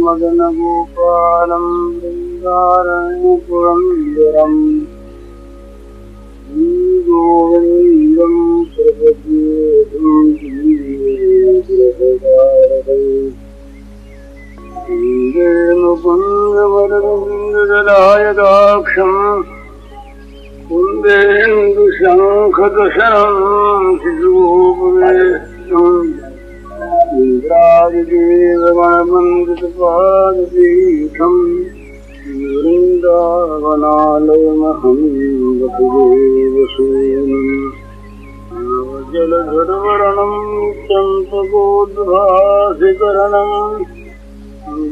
मदन गोपालं वृन्दारण्यपुरन्दरं गोविन्दं मुकुन्दवरविन्ददायदाक्षम् कुन्देन्दुशङ्खदशनं शिशुपवेशम् इन्द्रादिदेवगणवन्दितपादपीठम् वृन्दावनालयमहं वसुदेवसूनुम् नवजलधरवर्णं चम्पकोद्भासिकरणम्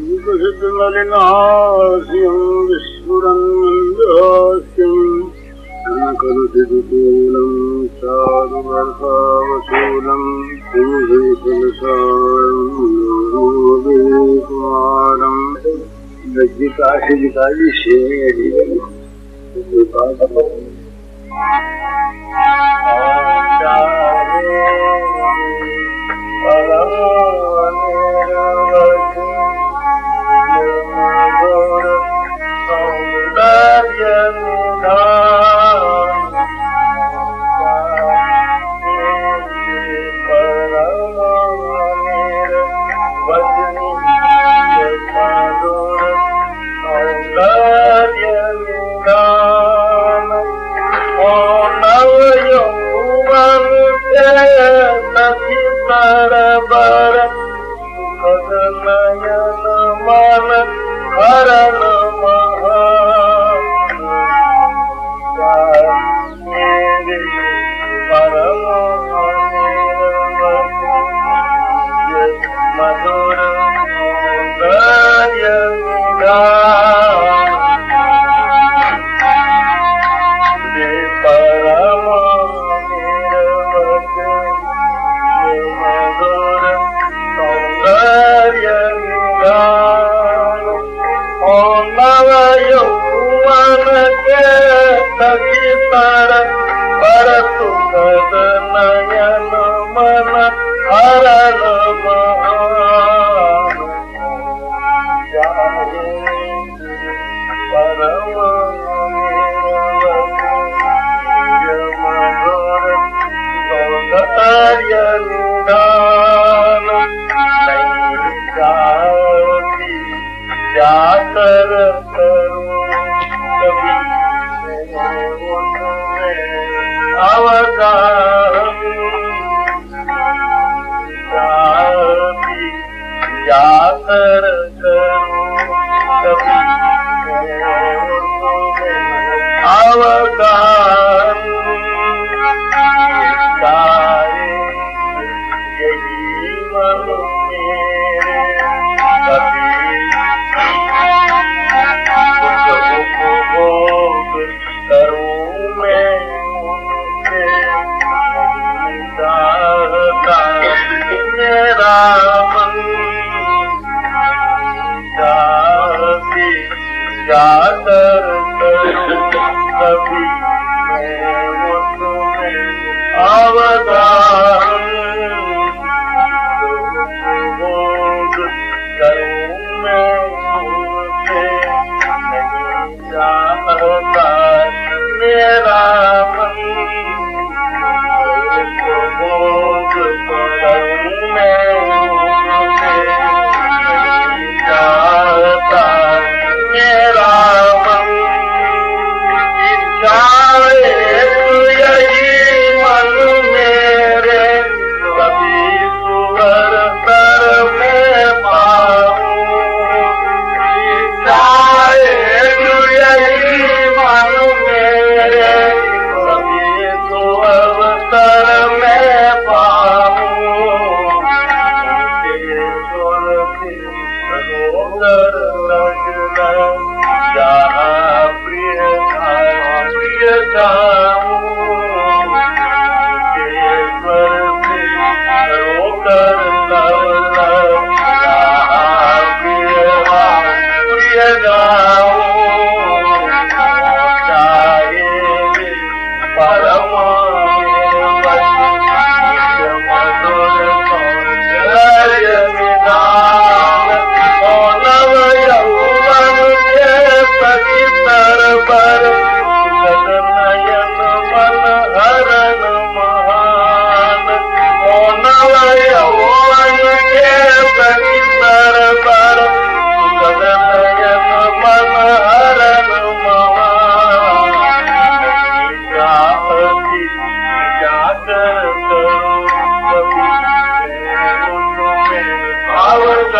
विकसितमलिनास्यं विस्फुरन्मन्दहास्यम् कनकरुचिदुकूलं चारुवर्षावशूलं कुमारं लज्जिकाशिजिकायि शेरि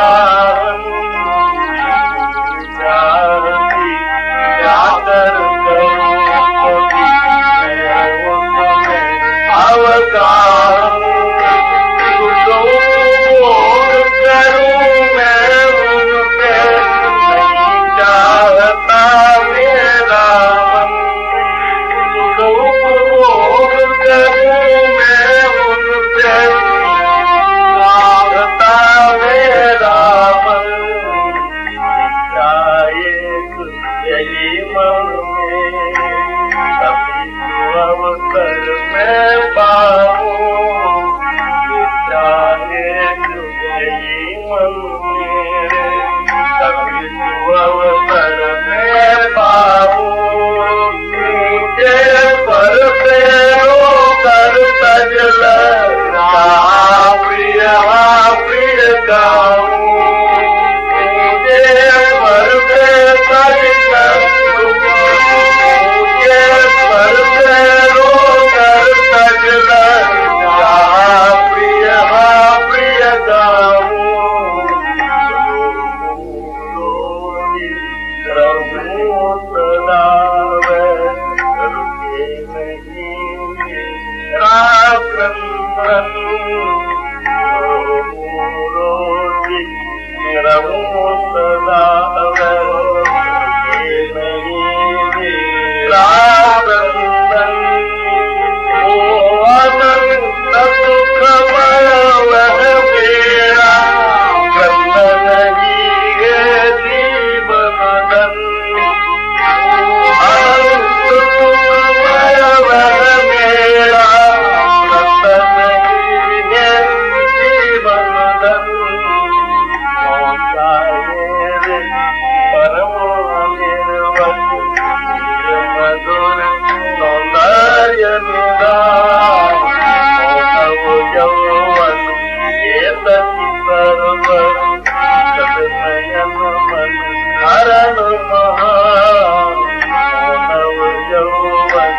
अवगाहन चाहती जाकर करूं कभी मैं उसमें अवगाहन करूं मैं उनसे नहीं चाहता मेरा मन करूं मैं उनसे चाहता मेरा मन शायद यही मन में कभी अवसर मैं पाऊं शायद यही मन मेरे कभी अवसर मैं पाऊं मुझे पर कर सजल प्रिय प्रिय गाऊं मुझे पर मुझे पर कर सजल प्रिय प्रिय गाऊं प्रभु सदा रुके नहीं राक्रंदन रोजी प्रभु सदा रुके नहीं राक्रंदन अनंत सुखमय वह मेरा क्रंदन ही है जीवन धन अनंत सुखमय वह मेरा क्रंदन ही है जीवन धन मौका मेरे परम निर्वत मधुर सौंदर्य निगाह यौवन ये सती सरोवर सदनयन मन हरण महानव यौवन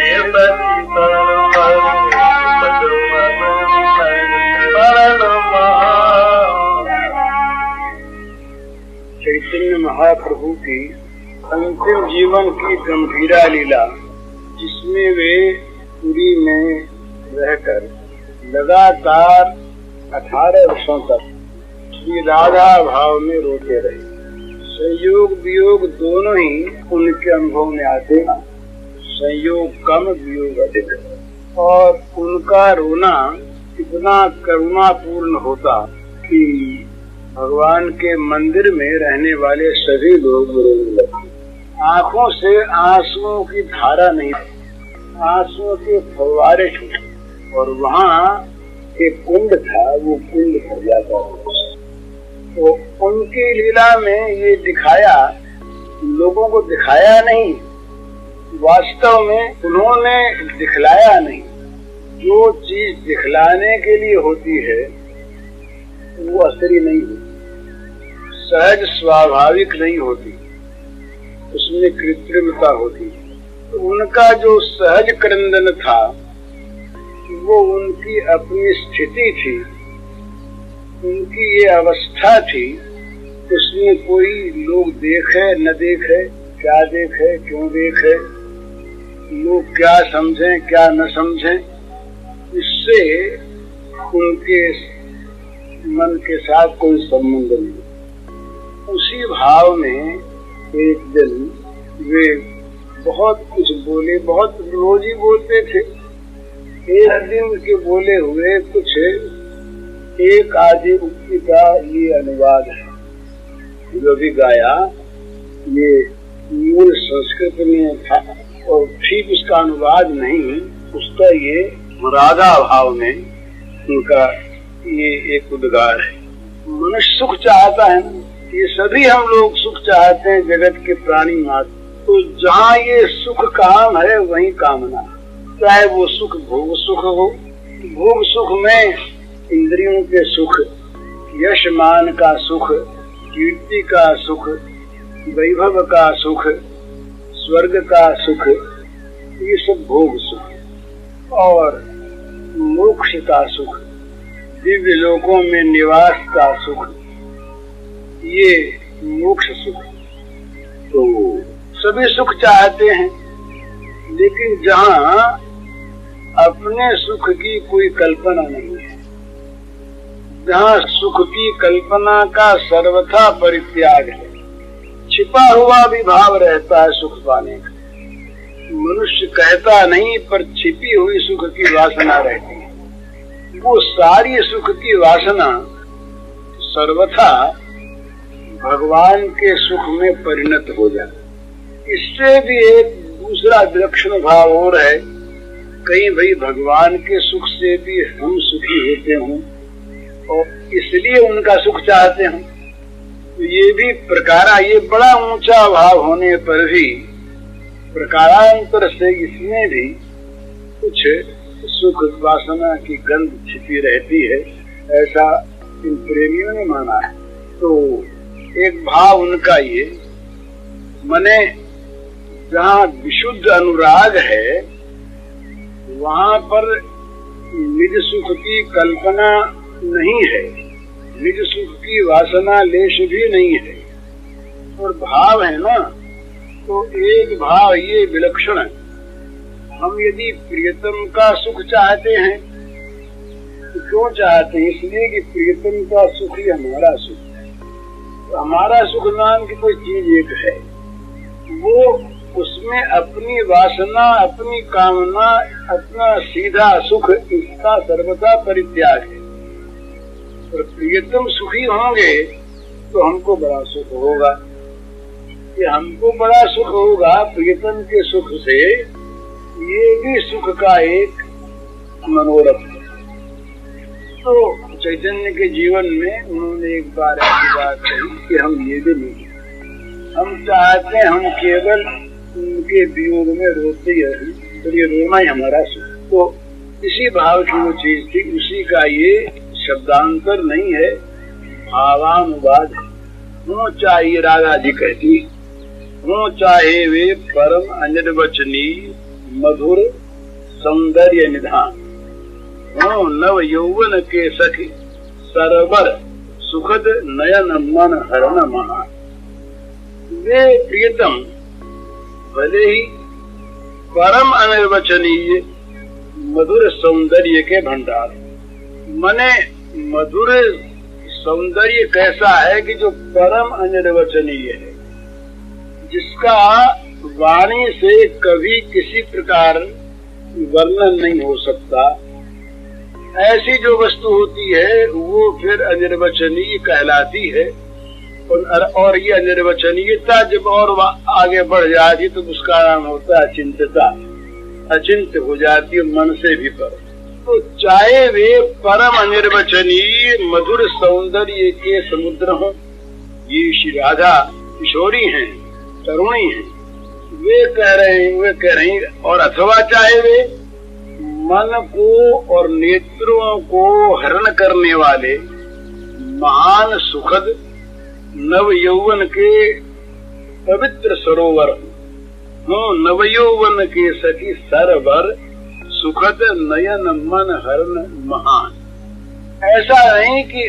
ये सती सरोवर सदनयन हरण चैतन्य महाप्रभु की अंतिम जीवन की गंभीरा लीला, जिसमें वे पुरी में रहकर लगातार 18 वर्षों तक श्री राधा भाव में रोते रहे। संयोग वियोग दोनों ही उनके अनुभव में आते, संयोग कम वियोग अधिक, और उनका रोना इतना करुणापूर्ण होता कि भगवान के मंदिर में रहने वाले सभी लोग रोने लगे। आंखों से आंसुओं की धारा नहीं, आंसुओं के फव्वारे छूटे, और वहाँ एक कुंड था, वो कुंड भर जाता। तो उनकी लीला में ये दिखाया, लोगों को दिखाया नहीं, वास्तव में उन्होंने दिखलाया नहीं। जो चीज दिखलाने के लिए होती है वो असली नहीं होती, सहज स्वाभाविक नहीं होती, उसमें कृत्रिमता होती। तो उनका जो सहज क्रंदन था वो उनकी अपनी स्थिति थी, उनकी ये अवस्था थी। उसमें कोई लोग देखे न देखे, क्या देखे क्यों देखे, लोग क्या समझें क्या न समझें, इससे उनके मन के साथ कोई संबंध नहीं। उसी भाव में एक दिन वे बहुत कुछ बोले, बहुत रोज ही बोलते थे। एक दिन के बोले हुए कुछ एक आधी उक्ति का ये अनुवाद है जो भी गाया, ये मूल संस्कृत में था और ठीक उसका अनुवाद नहीं, उसका ये राधा भाव में उनका ये एक उद्गार है। मनुष्य सुख चाहता है, ये सभी हम लोग सुख चाहते हैं, जगत के प्राणी मात्र। तो जहाँ ये सुख काम है वहीं कामना, चाहे वो सुख भोग सुख हो। भोग सुख में इंद्रियों के सुख, यश मान का सुख, कीर्ति का सुख, वैभव का सुख, स्वर्ग का सुख, ये सब भोग सुख। और मोक्ष का सुख, दिव्य लोकों में निवास का सुख, ये मोक्ष सुख। तो सभी सुख चाहते हैं, लेकिन जहाँ अपने सुख की कोई कल्पना नहीं है, जहाँ सुख की कल्पना का सर्वथा परित्याग है, छिपा हुआ भी भाव रहता है सुख पाने का। मनुष्य कहता नहीं, पर छिपी हुई सुख की वासना रहती है। वो सारी सुख की वासना सर्वथा भगवान के सुख में परिणत हो जाए। इससे भी एक दूसरा विलक्षण भाव और है, कहीं भाई भगवान के सुख से भी हम सुखी होते हों और इसलिए उनका सुख चाहते हों। तो ये भी प्रकारा, ये बड़ा ऊंचा भाव होने पर भी प्रकारांतर से इसमें भी कुछ सुख वासना की गंध छिपी रहती है, ऐसा इन प्रेमियों ने माना है। तो एक भाव उनका ये, मने जहाँ विशुद्ध अनुराग है वहाँ पर निज सुख की कल्पना नहीं है, निज सुख की वासना लेश भी नहीं है, और भाव है ना। तो एक भाव ये विलक्षण है, हम यदि प्रियतम का सुख चाहते हैं तो क्यों चाहते हैं? इसलिए कि प्रियतम का सुख ही हमारा सुख है। तो हमारा सुख नाम की कोई चीज एक है, वो उसमें अपनी वासना, अपनी कामना, अपना सीधा सुख, इसका सर्वथा परित्याग है। और प्रियतम सुखी होंगे तो हमको बड़ा सुख होगा। कि हमको बड़ा सुख होगा प्रियतम के सुख से, ये भी सुख का एक मनोरथ है। तो चैतन्य के जीवन में उन्होंने एक बार ऐसी बात कही कि हम ये भी नहीं, हम चाहते हैं हम केवल उनके वियोग में रोते ही रहे, तो ये रोना ही हमारा सुख। तो इसी भाव की वो चीज थी, उसी का ये शब्दांतर नहीं है, भावानुवाद है। वो चाहे राधा जी कहती, वो चाहे वे परम अनिर्वचनीय मधुर सौंदर्य निधान, हो नव यौवन के सखी सरबर सुखद नयन मन हरण महान। वे प्रियतम भले ही परम अनिर्वचनीय मधुर सौंदर्य के भंडार, मने मधुर सौंदर्य कैसा है कि जो परम अनिर्वचनीय है, जिसका वाणी से कभी किसी प्रकार वर्णन नहीं हो सकता, ऐसी जो वस्तु होती है वो फिर अनिर्वचनीय कहलाती है। और ये अनिर्वचनीयता जब और आगे बढ़ जाती तो उसका नाम होता है अचिंत्यता, अचिंत्य हो जाती है मन से भी पर। तो चाहे वे परम अनिर्वचनीय मधुर सौंदर्य के समुद्र हों, ये श्री राधा किशोरी हैं, तरुणी हैं, वे कह रहे हैं, और अथवा चाहे वे मन को और नेत्रों को हरण करने वाले महान सुखद नव यौवन के पवित्र सरोवर हो, नव यौवन के सखी सरवर सुखद नयन मन हरण महान। ऐसा नहीं कि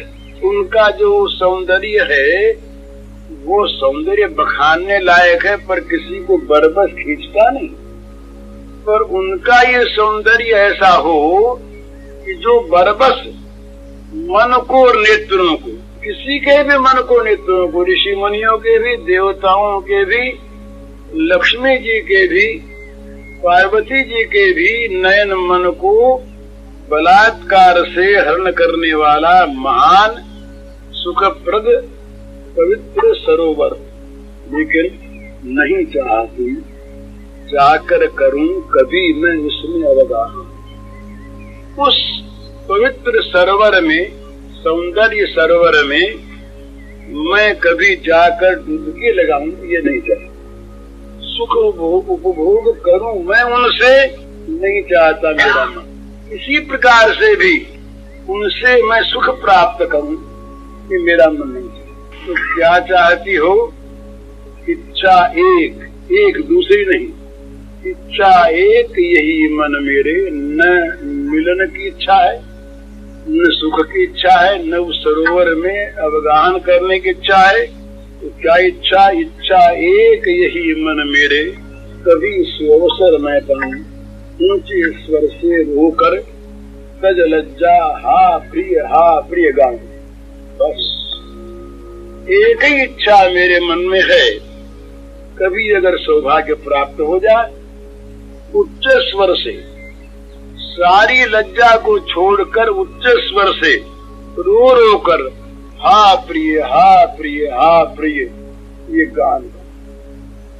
उनका जो सौंदर्य है वो सौंदर्य बखानने लायक है, पर किसी को बरबस खींचता नहीं। पर उनका ये सौंदर्य ऐसा हो कि जो बरबस मन को और नेत्रों को, किसी के भी मन को नेत्रों को, ऋषि मुनियों के भी, देवताओं के भी, लक्ष्मी जी के भी, पार्वती जी के भी नयन मन को बलात्कार से हरण करने वाला महान सुखप्रद पवित्र सरोवर, लेकिन नहीं चाहती जाकर करूं कभी मैं उसमें अवगाह। उस पवित्र सरोवर में, सौंदर्य सरोवर में मैं कभी जाकर डुबकी लगाऊं, ये नहीं चाहता। सुख उपभोग करूं मैं उनसे नहीं चाहता मेरा मन। इसी प्रकार से भी उनसे मैं सुख प्राप्त करूं, ये मेरा मन नहीं चाहता। तो क्या चाहती हो? इच्छा एक, एक दूसरी नहीं, इच्छा एक, यही मन मेरे, न मिलन की इच्छा है, न सुख की इच्छा है, न उस सरोवर में अवगाहन करने की इच्छा है। तो क्या इच्छा? इच्छा एक यही मन मेरे, कभी सुअवसर मैं पाऊं, ऊंचे स्वर से रोकर तज लज्जा हा प्रिय गाऊं। बस एक ही इच्छा मेरे मन में है, कभी अगर सौभाग्य प्राप्त हो जाए, उच्च स्वर से सारी लज्जा को छोड़कर उच्च स्वर से रो रो कर हा प्रिय ये गान।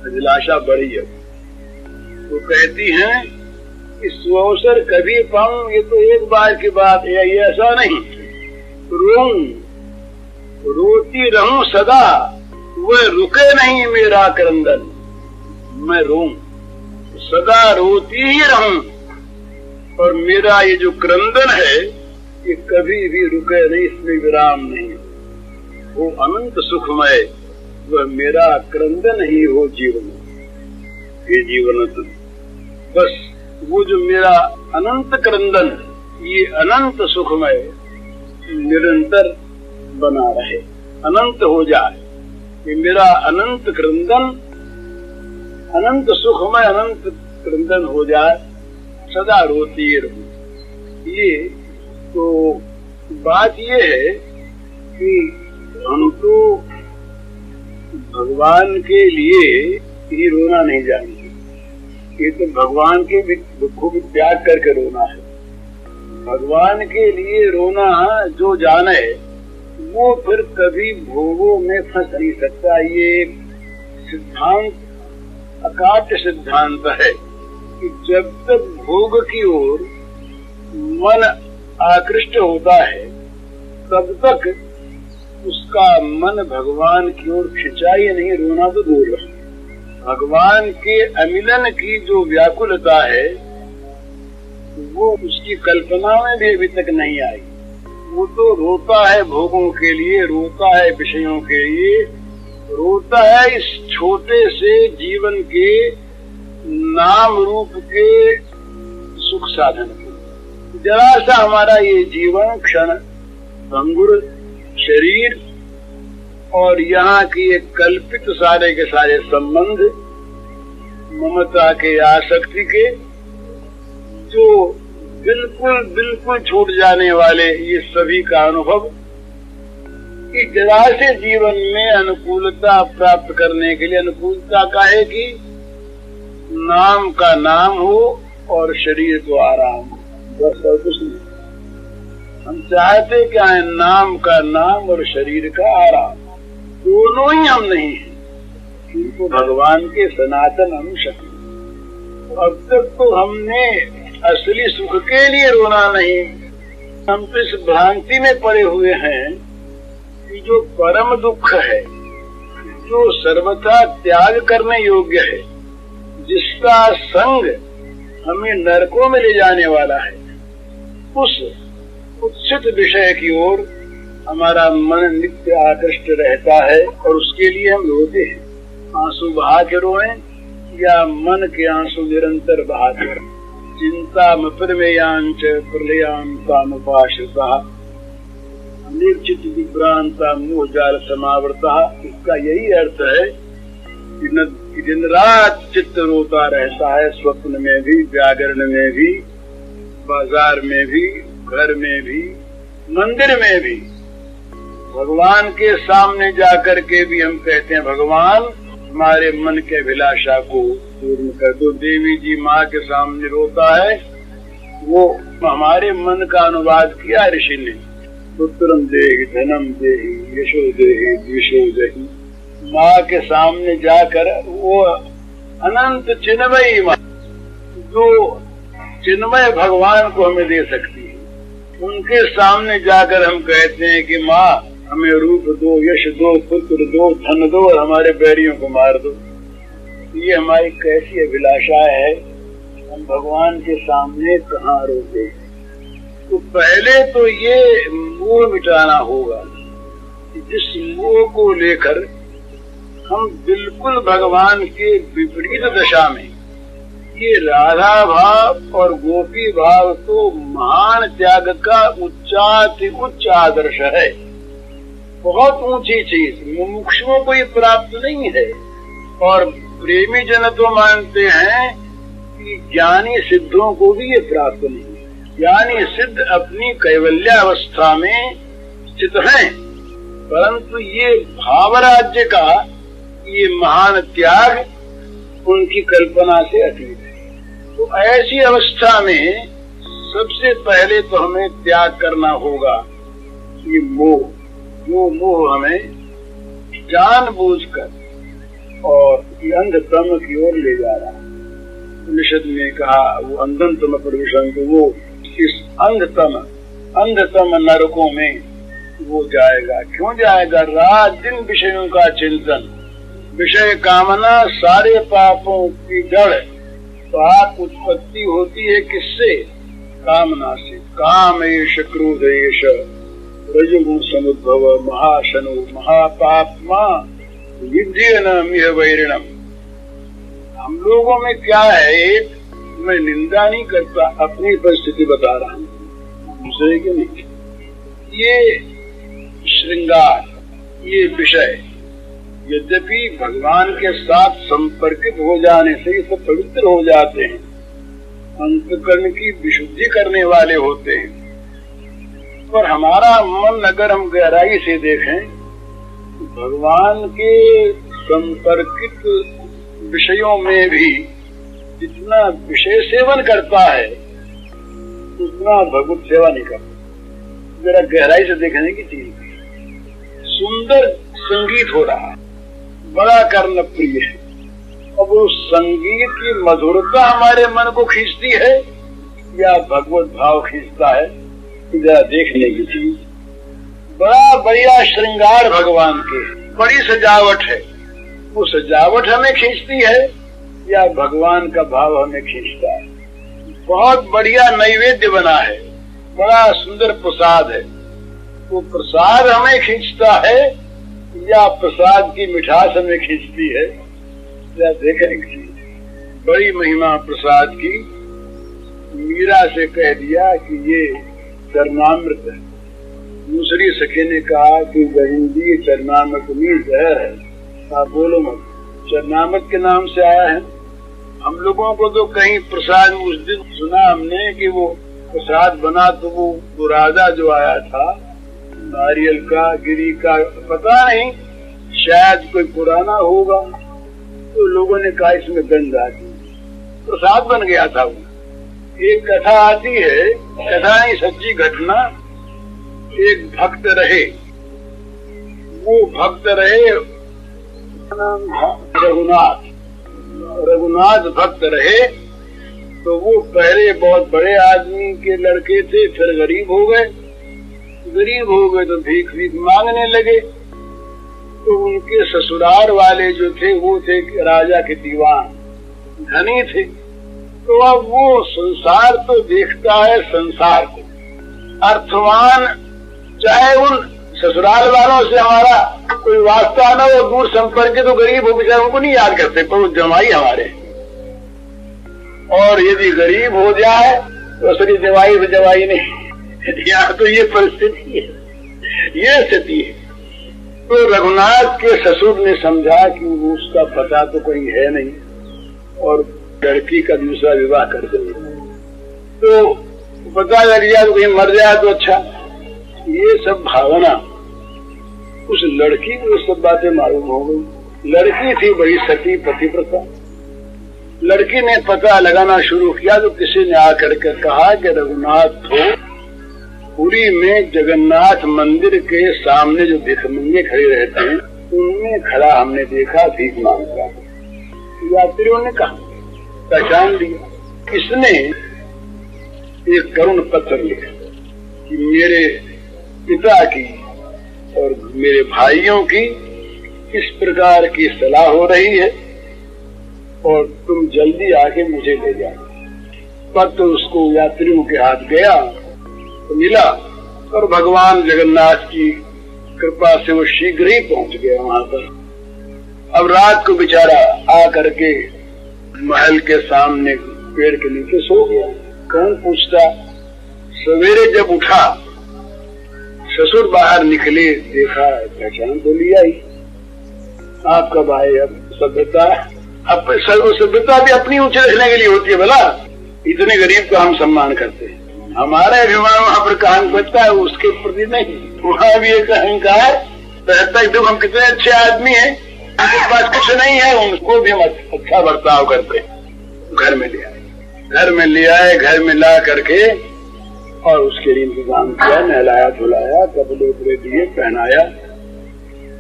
अभिलाषा बड़ी है। तो कहती हैं कि सुअवसर कभी पाऊं, ये तो एक बार की बात है, ये ऐसा नहीं। रोती रहूं सदा, वह रुके नहीं मेरा क्रंदन। मैं रोऊं, सदा रोती ही रहूं, और मेरा ये जो क्रंदन है ये कभी भी रुके नहीं, इसमें विराम नहीं। वो अनंत सुखमय, वह मेरा क्रंदन ही हो जीवन। ये जीवन बस वो जो मेरा अनंत क्रंदन, ये अनंत सुखमय निरंतर बना रहे, अनंत हो जाए। ये मेरा अनंत क्रंदन, अनंत सुखमय अनंत क्रंदन हो जाए, सदा रोती रहूं। ये तो बात ये है कि हम तो भगवान के लिए ही रोना नहीं जानते। ये तो भगवान के दुखों को त्याग करके रोना है। भगवान के लिए रोना जो जाने, वो फिर कभी भोगों में फंस नहीं सकता। ये सिद्धांत अकाट्य सिद्धांत है कि जब तक भोग की ओर मन आकृष्ट होता है, तब तक उसका मन भगवान की ओर खिंचाई नहीं, रोना तो दूर रहे। भगवान के अमिलन की जो व्याकुलता है, वो उसकी कल्पना में भी अभी तक नहीं आई। वो तो रोता है भोगों के लिए, रोता है विषयों के लिए, रोता है इस छोटे से जीवन के नाम रूप के सुख साधन के। जरा सा हमारा ये जीवन क्षण भंगुर शरीर और यहाँ की एक कल्पित सारे के सारे संबंध, ममता के, आसक्ति के, जो बिल्कुल छूट जाने वाले, ये सभी का अनुभव कि जरा से जीवन में अनुकूलता प्राप्त करने के लिए, अनुकूलता का है कि नाम का नाम हो और शरीर को आराम हो, बस और कुछ नहीं। हम चाहते क्या है? नाम का नाम और शरीर का आराम, दोनों ही हम नहीं हैं, किंतु भगवान के सनातन अंश। अब तक तो हमने असली सुख के लिए रोना नहीं, हम तो इस भ्रांति में पड़े हुए हैं कि जो परम दुख है, जो सर्वथा त्याग करने योग्य है, जिसका संग हमें नरकों में ले जाने वाला है, उस उत्सित विषय की ओर हमारा मन नित्य आकृष्ट रहता है, और उसके लिए हम रोते हैं। आंसू बहा के रोएं या मन के आंसू निरंतर बहाते रहें। चिंता प्रमेयांच प्रलयांतामुपाश्रिता निर्चित विभ्रांता मोह जाल समावृता। इसका यही अर्थ है कि दिन रात चित्त रोता रहता है, स्वप्न में भी, जागरण में भी, बाजार में भी, घर में भी, मंदिर में भी। भगवान के सामने जाकर के भी हम कहते हैं, भगवान हमारे मन के अभिलाषा को पूर्ण कर दो। देवी जी माँ के सामने रोता है, वो हमारे मन का अनुवाद किया ऋषि ने। पुत्रम देहि धनम देहि यशो देहि द्विषो देहि। माँ के सामने जाकर वो अनंत चिन्मयी माँ, जो चिन्मय भगवान को हमें दे सकती है, उनके सामने जाकर हम कहते हैं कि माँ हमें रूप दो, यश दो, पुत्र दो, धन दो, और हमारे बैरियों को मार दो। ये हमारी कैसी अभिलाषा है, हम भगवान के सामने कहाँ रोते। तो पहले तो ये मोह मिटाना होगा, जिस मोह को लेकर हम बिल्कुल भगवान के विपरीत दशा में, ये राधा भाव और गोपी भाव तो महान त्याग का उच्च आदर्श है, बहुत ऊंची चीज, मुमुक्षुओं को ये प्राप्त नहीं है। और प्रेमी जन तो मानते हैं कि ज्ञानी सिद्धों को भी ये प्राप्त नहीं है। ज्ञानी सिद्ध अपनी कैवल्यावस्था में स्थित हैं, परंतु ये भावराज्य का ये महान त्याग उनकी कल्पना से अतीत है। तो ऐसी अवस्था में सबसे पहले तो हमें त्याग करना होगा ये मोह, जो मोह हमें जानबूझकर और अंधतम की ओर ले जा रहा है। निषद ने कहा वो अंधतम प्रविशन, तो वो इस अंधतम नरकों में वो जाएगा। क्यों जाएगा? रात दिन विषयों का चिंतन, विषय कामना सारे पापों की जड़। पाप उत्पत्ति होती है किससे? कामना से। कामेश क्रोधेश रजोगुण समुद्भव महाशनो महापापमा विद्येन वैरिणम। हम लोगों में क्या है, एक मैं निंदा नहीं करता, अपनी परिस्थिति बता रहा हूँ, दूसरे की नहीं। ये श्रृंगार, ये विषय यद्यपि भगवान के साथ संपर्कित हो जाने से ये सब पवित्र हो जाते हैं, अंतकरण की विशुद्धि करने वाले होते हैं, पर हमारा मन अगर हम गहराई से देखें, भगवान के संपर्कित विषयों में भी जितना विषय सेवन करता है उतना भगवत सेवा नहीं करता। जरा गहराई से देखने की चीज, सुंदर संगीत हो रहा है, बड़ा कर्ण प्रिय है, अब उस संगीत की मधुरता हमारे मन को खींचती है या भगवत भाव खींचता है, जरा देखने की चीज। बड़ा बढ़िया श्रृंगार भगवान के, बड़ी सजावट है, वो सजावट हमें खींचती है या भगवान का भाव हमें खींचता है? बहुत बढ़िया नैवेद्य बना है, बड़ा सुंदर प्रसाद है, वो प्रसाद हमें खींचता है या प्रसाद की मिठास हमें खींचती है? या देखने की चीज। बड़ी महिमा प्रसाद की। मीरा से कह दिया कि ये चरणामृत है, दूसरी सखी ने कहा कि बहिंदी चरणामृत नहीं जहर है, आप बोलो मत। चरणामृत के नाम से आया है। हम लोगों को तो कहीं प्रसाद, उस दिन सुना हमने कि वो प्रसाद बना तो वो राजा जो आया था नारियल का, गिरी का, पता नहीं, शायद कोई पुराना होगा, तो लोगों ने कहा इसमें गंध आती, प्रसाद बन गया था वो। एक कथा आती है, कथा नहीं सच्ची घटना। एक भक्त रहे, वो भक्त रहे रघुनाथ भक्त रहे। तो वो पहले बहुत बड़े आदमी के लड़के थे, फिर गरीब हो गए तो भीख मांगने लगे। तो उनके ससुराल वाले जो थे वो थे राजा के दीवान, धनी थे। तो अब वो संसार तो देखता है, संसार को अर्थवान, चाहे उन ससुराल वालों से हमारा कोई वास्ता ना हो, दूर संपर्क के, तो गरीब हो बेचारे उनको नहीं याद करते, पर वो जमाई हमारे। और यदि गरीब हो जाए तो असली जमाई से जमाई नहीं। यहाँ तो ये परिस्थिति है, ये स्थिति है। तो रघुनाथ के ससुर ने समझा कि उसका पता तो कोई है नहीं और लड़की का दूसरा विवाह कर दे, तो पता लग गया तो कहीं मर जाए तो अच्छा। ये सब भावना उस लड़की को सब बातें मालूम हो गई। लड़की थी बड़ी सती पतिव्रता। लड़की ने पता लगाना शुरू किया तो किसी ने आकर के कहा कि रघुनाथ तो पुरी में जगन्नाथ मंदिर के सामने जो भिखमंगे खड़े रहते हैं उनमें खड़ा हमने देखा भीख मांगता। यात्रियों ने कहा, पहचान लिया। इसने एक करुण पत्र लिखा कि मेरे पिता की और मेरे भाइयों की इस प्रकार की सलाह हो रही है और तुम जल्दी आके मुझे ले जाओ। पत्र उसको यात्रियों के हाथ गया तो मिला और भगवान जगन्नाथ की कृपा से वो शीघ्र ही पहुंच गया वहां पर। अब रात को बेचारा आ करके महल के सामने पेड़ के नीचे सो गया। कौन पूछता? सवेरे जब उठा, ससुर बाहर निकले, देखा, पहचान तो लिया ही। आप कब आए? अब सभ्यता, अब सभ्यता भी अपनी ऊंचे रखने के लिए होती है। भला इतने गरीब का हम सम्मान करते हैं, हमारा अभिमान वहाँ पर कहां बचता है, उसके प्रति नहीं। वहाँ भी एक अहंकार रहता है। देखो हम कितने अच्छे आदमी हैं, उनके पास कुछ नहीं है, उनको भी हम अच्छा बर्ताव करते हैं। घर में ले आए, घर में ले आए, घर में ला करके और उसके लिए इंतजाम किया, नहलाया धुलाया, कपड़े उपड़े दिए, पहनाया।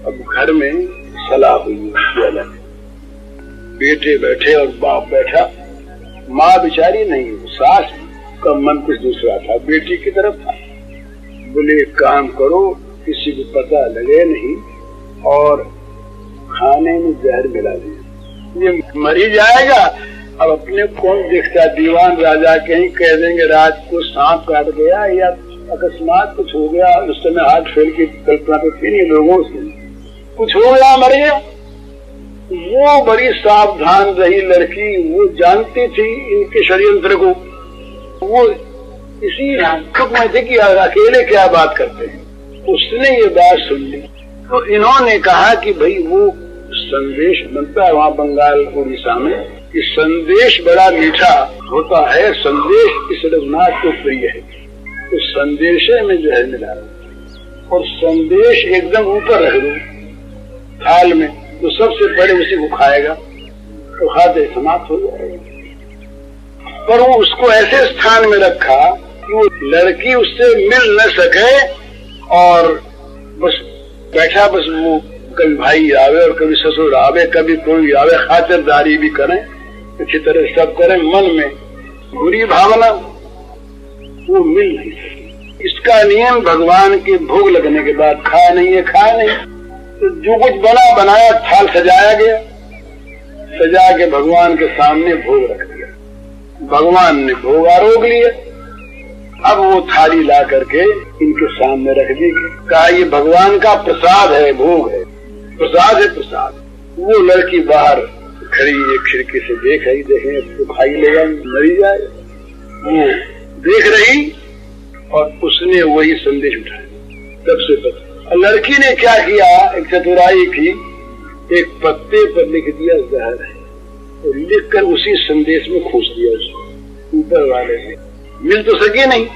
अब घर में सलाह हुई, बेटे बैठे और बाप बैठा। माँ बेचारी नहीं, सास का मन कुछ दूसरा था, बेटी की तरफ था। बोले एक काम करो, किसी को पता लगे नहीं और खाने में जहर मिला दिया, ये मर ही जाएगा। अब अपने कौन देखता, दीवान राजा कहीं कह देंगे रात को सांप काट गया या अकस्मात कुछ हो गया, उस समय हार्ट फेल की कल्पना तो थी नहीं लोगों से, कुछ हो गया, मर गया। वो बड़ी सावधान रही लड़की, वो जानती थी इनके षड्यंत्र को। वो इसी दुख में थे कि अकेले क्या बात करते हैं। उसने ये बात सुन ली तो इन्होंने कहा कि भाई वो संदेश बनता है वहाँ बंगाल उड़ीसा में, कि संदेश बड़ा मीठा होता है, संदेश इस रघुनाथ को प्रिय है, तो संदेशे में जहर मिला और संदेश एकदम ऊपर रख दो थाल में, तो सबसे पहले उसी को खाएगा तो खाते समाप्त हो जाएगा। पर वो उसको ऐसे स्थान में रखा कि वो लड़की उससे मिल न सके और बस बैठा, बस वो कभी भाई आवे और कभी ससुर आवे, कभी कोई आवे, खातिरदारी भी करें, अच्छी तरह सब करें, मन में बुरी भावना, वो मिल नहीं सके। इसका नियम भगवान के भोग लगने के बाद खा नहीं है, खा नहीं। तो जो कुछ बना बनाया थाल सजाया गया, सजा के भगवान के सामने भोग रख दिया, भगवान ने भोग आरोग लिया। अब वो थाली ला करके इनके सामने रख दी, कहा ये भगवान का प्रसाद है, भोग है, प्रसाद है, प्रसाद। वो लड़की बाहर खड़ी एक खिड़की से देख रही, देखें तो खाई लेगा, मरी जाए, वो देख रही और उसने वही संदेश उठाया। तब से पता लड़की ने क्या किया, एक चतुराई की, एक पत्ते पर लिख दिया जहर है, तो लिख कर उसी संदेश में खोस दिया उसको ऊपर वाले ने। मिल तो सके नहीं,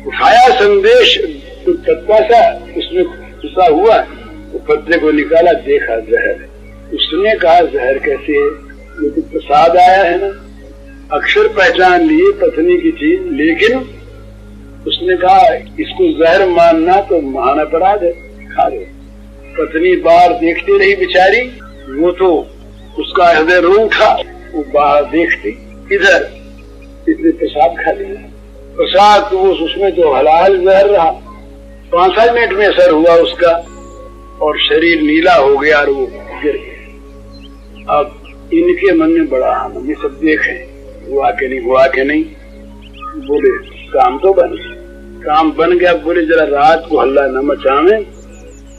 उठाया संदेश तो पत्ता सा उसमें घुसा हुआ, तो पत्ते को निकाला, देखा जहर। उसने कहा जहर कैसे है, ये तो प्रसाद आया है ना। अक्षर पहचान लिए पत्नी की चीज, लेकिन उसने कहा इसको जहर मानना तो महान अपराध है, खा लो। पत्नी बाहर देखती रही बेचारी, वो तो उसका हृदय रो उठा, वो बाहर देखती, इधर इसने प्रसाद खा लिया। प्रसाद तो उसमें तो हलाल जहर रहा, 5-7 मिनट में असर हुआ उसका और शरीर नीला हो गया और वो गिर गया। अब इनके मन में बड़ा आनंद, ये सब देखे, हुआ के नहीं, हुआ के नहीं। बोले काम तो बन गया, काम बन गया। बोले जरा रात को हल्ला न मचावे,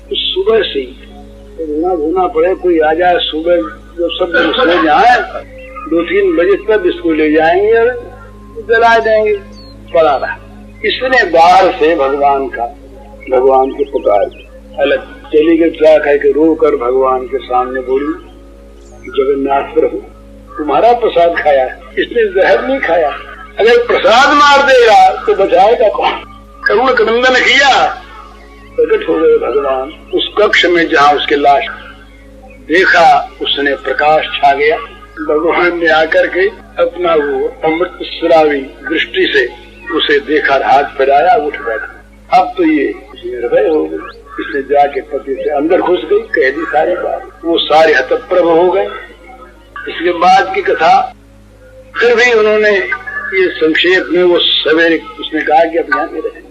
तो सुबह से रोना धोना पड़े, कोई आ जाए सुबह, जो सब सो जाए 2-3 बजे तब इसको ले जाएंगे और जला देंगे। पड़ा रहा। इसने बाहर से भगवान के पुकार अलग चली गई, क्या कह के रो कर भगवान के सामने बोली, जगन्नाथ प्रभु तुम्हारा प्रसाद खाया, इसने जहर नहीं खाया। अगर प्रसाद मार देगा तो बचाएगा कौन? करुण क्रंदन किया, प्रकट हो गए भगवान उस कक्ष में जहाँ उसके लाश देखा, उसने प्रकाश छा गया। भगवान ने आकर के अपना वो अमृत स्रावी दृष्टि से उसे देखा, हाथ फैलाया, उठ बैठा। अब तो ये निर्भय हो गई, इसने जाके पति से अंदर घुस गई, कह दी सारी बात, वो सारे हतप्रभ हो गए। इसके बाद की कथा फिर भी उन्होंने ये संक्षेप में वो सवेरे उसने कहा कि अब यहाँ में रहे।